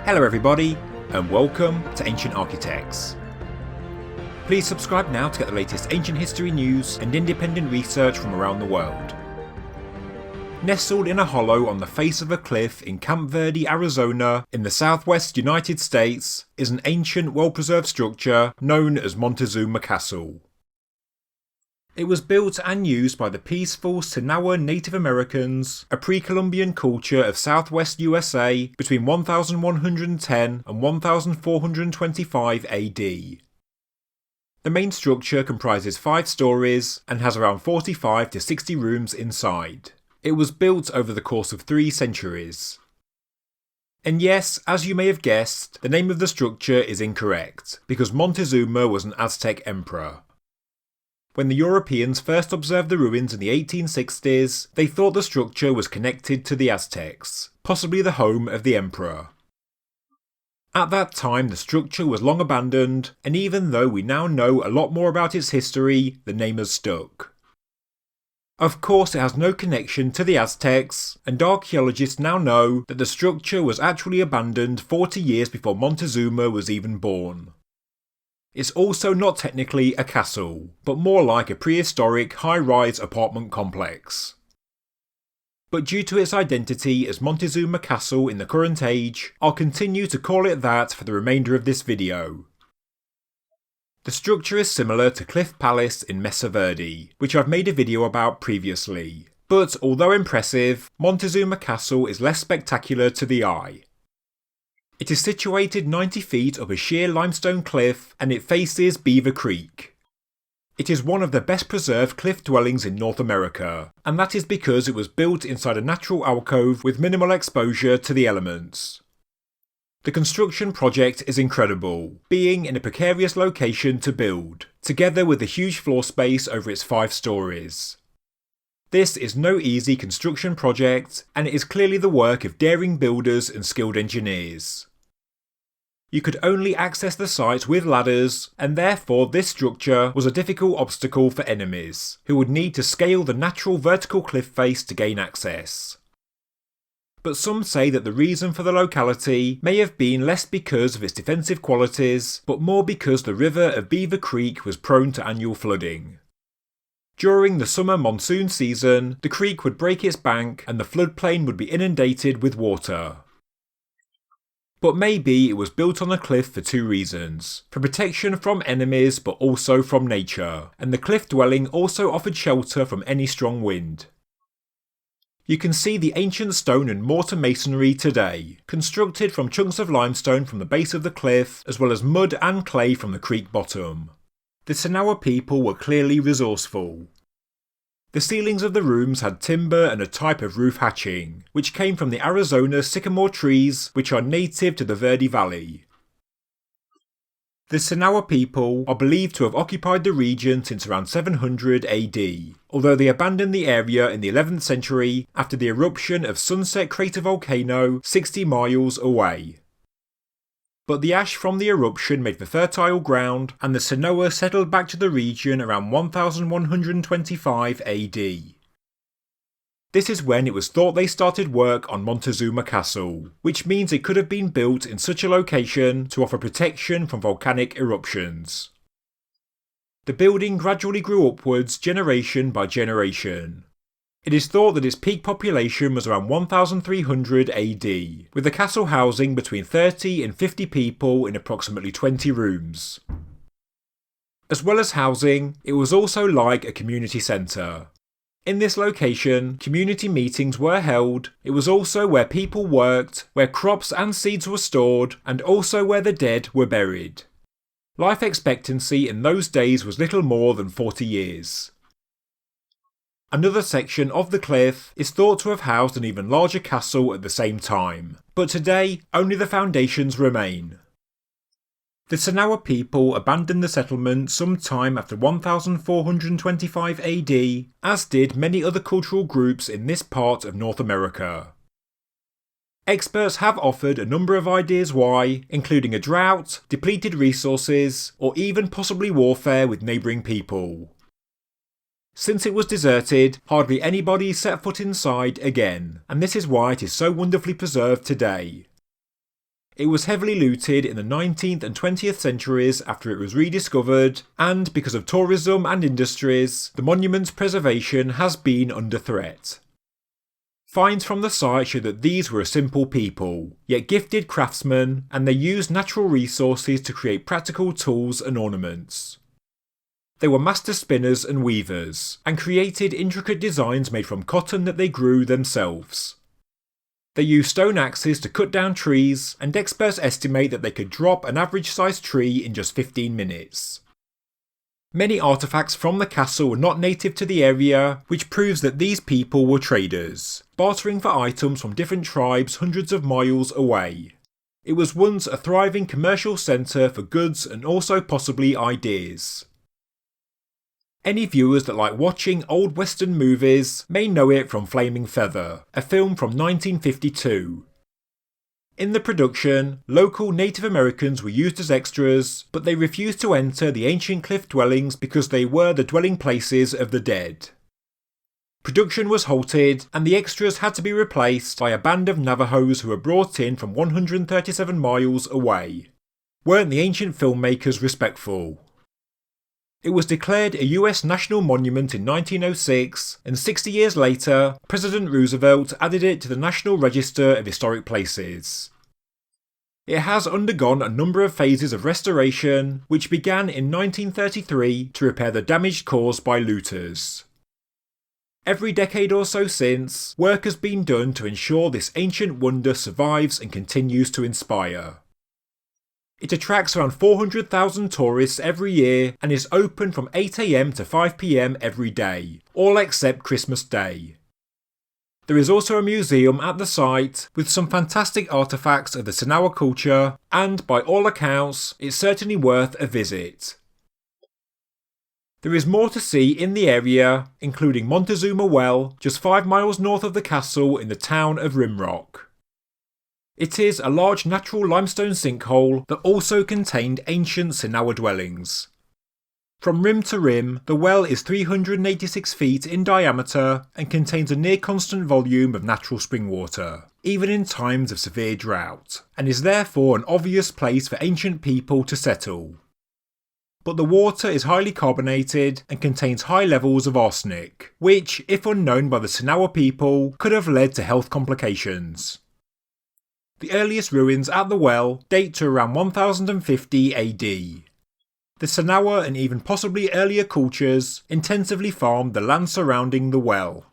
Hello everybody, and welcome to Ancient Architects. Please subscribe now to get the latest ancient history news and independent research from around the world. Nestled in a hollow on the face of a cliff in Camp Verde, Arizona, in the southwest United States, is an ancient, well-preserved structure known as Montezuma Castle. It was built and used by the peaceful Sinagua Native Americans, a pre-Columbian culture of southwest USA between 1110 and 1425 AD. The main structure comprises 5 stories and has around 45 to 60 rooms inside. It was built over the course of 3 centuries. And yes, as you may have guessed, the name of the structure is incorrect, because Montezuma was an Aztec emperor. When the Europeans first observed the ruins in the 1860s, they thought the structure was connected to the Aztecs, possibly the home of the emperor. At that time, the structure was long abandoned, and even though we now know a lot more about its history, the name has stuck. Of course, it has no connection to the Aztecs, and archaeologists now know that the structure was actually abandoned 40 years before Montezuma was even born. It's also not technically a castle, but more like a prehistoric high-rise apartment complex. But due to its identity as Montezuma Castle in the current age, I'll continue to call it that for the remainder of this video. The structure is similar to Cliff Palace in Mesa Verde, which I've made a video about previously. But although impressive, Montezuma Castle is less spectacular to the eye. It is situated 90 feet up a sheer limestone cliff and it faces Beaver Creek. It is one of the best preserved cliff dwellings in North America, and that is because it was built inside a natural alcove with minimal exposure to the elements. The construction project is incredible, being in a precarious location to build, together with a huge floor space over its 5 stories. This is no easy construction project, and it is clearly the work of daring builders and skilled engineers. You could only access the site with ladders, and therefore this structure was a difficult obstacle for enemies, who would need to scale the natural vertical cliff face to gain access. But some say that the reason for the locality may have been less because of its defensive qualities, but more because the river of Beaver Creek was prone to annual flooding. During the summer monsoon season, the creek would break its bank and the floodplain would be inundated with water. But maybe it was built on a cliff for 2 reasons: for protection from enemies but also from nature, and the cliff dwelling also offered shelter from any strong wind. You can see the ancient stone and mortar masonry today, constructed from chunks of limestone from the base of the cliff, as well as mud and clay from the creek bottom. The Sinagua people were clearly resourceful. The ceilings of the rooms had timber and a type of roof hatching, which came from the Arizona sycamore trees which are native to the Verde Valley. The Sinagua people are believed to have occupied the region since around 700 AD, although they abandoned the area in the 11th century after the eruption of Sunset Crater volcano 60 miles away. But the ash from the eruption made for fertile ground, and the Sinagua settled back to the region around 1125 AD. This is when it was thought they started work on Montezuma Castle, which means it could have been built in such a location to offer protection from volcanic eruptions. The building gradually grew upwards generation by generation. It is thought that its peak population was around 1300 AD, with the castle housing between 30 and 50 people in approximately 20 rooms. As well as housing, it was also like a community centre. In this location, community meetings were held. It was also where people worked, where crops and seeds were stored, and also where the dead were buried. Life expectancy in those days was little more than 40 years. Another section of the cliff is thought to have housed an even larger castle at the same time, but today only the foundations remain. The Sinagua people abandoned the settlement sometime after 1425 AD, as did many other cultural groups in this part of North America. Experts have offered a number of ideas why, including a drought, depleted resources, or even possibly warfare with neighbouring people. Since it was deserted, hardly anybody set foot inside again, and this is why it is so wonderfully preserved today. It was heavily looted in the 19th and 20th centuries after it was rediscovered, and because of tourism and industries, the monument's preservation has been under threat. Finds from the site show that these were a simple people, yet gifted craftsmen, and they used natural resources to create practical tools and ornaments. They were master spinners and weavers, and created intricate designs made from cotton that they grew themselves. They used stone axes to cut down trees, and experts estimate that they could drop an average-sized tree in just 15 minutes. Many artefacts from the castle were not native to the area, which proves that these people were traders, bartering for items from different tribes hundreds of miles away. It was once a thriving commercial centre for goods and also possibly ideas. Any viewers that like watching old western movies may know it from Flaming Feather, a film from 1952. In the production, local Native Americans were used as extras, but they refused to enter the ancient cliff dwellings because they were the dwelling places of the dead. Production was halted, and the extras had to be replaced by a band of Navajos who were brought in from 137 miles away. Weren't the ancient filmmakers respectful? It was declared a US national monument in 1906, and 60 years later, President Roosevelt added it to the National Register of Historic Places. It has undergone a number of phases of restoration, which began in 1933 to repair the damage caused by looters. Every decade or so since, work has been done to ensure this ancient wonder survives and continues to inspire. It attracts around 400,000 tourists every year and is open from 8 AM to 5 PM every day, all except Christmas Day. There is also a museum at the site with some fantastic artefacts of the Sinagua culture, and by all accounts, it's certainly worth a visit. There is more to see in the area, including Montezuma Well, just 5 miles north of the castle in the town of Rimrock. It is a large natural limestone sinkhole that also contained ancient Sinagua dwellings. From rim to rim, the well is 386 feet in diameter and contains a near constant volume of natural spring water, even in times of severe drought, and is therefore an obvious place for ancient people to settle. But the water is highly carbonated and contains high levels of arsenic, which, if unknown by the Sinagua people, could have led to health complications. The earliest ruins at the well date to around 1050 AD. The Sinagua and even possibly earlier cultures intensively farmed the land surrounding the well.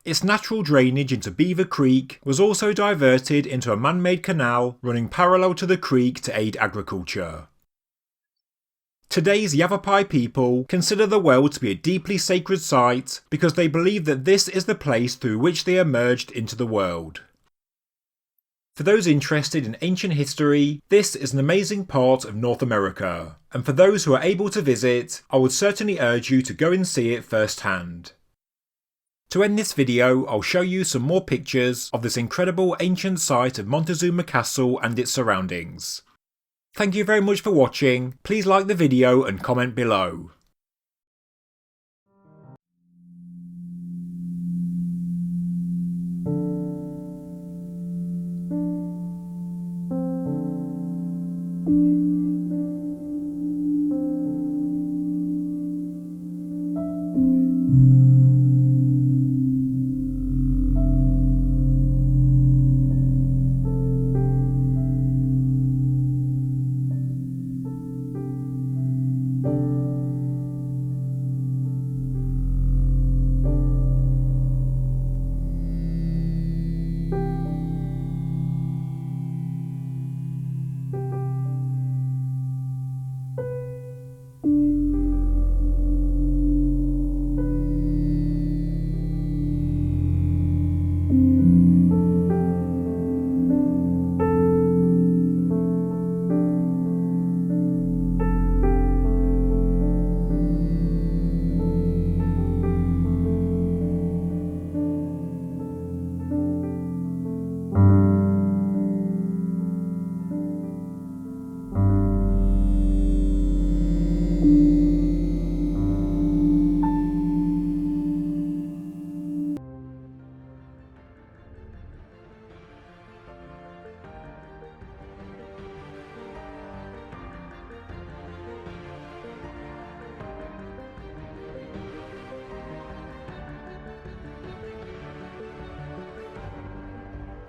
Its natural drainage into Beaver Creek was also diverted into a man-made canal running parallel to the creek to aid agriculture. Today's Yavapai people consider the well to be a deeply sacred site because they believe that this is the place through which they emerged into the world. For those interested in ancient history, this is an amazing part of North America, and for those who are able to visit, I would certainly urge you to go and see it firsthand. To end this video, I'll show you some more pictures of this incredible ancient site of Montezuma Castle and its surroundings. Thank you very much for watching, please like the video and comment below.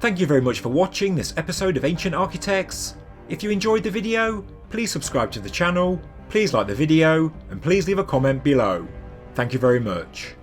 Thank you very much for watching this episode of Ancient Architects. If you enjoyed the video, please subscribe to the channel, please like the video, and please leave a comment below. Thank you very much.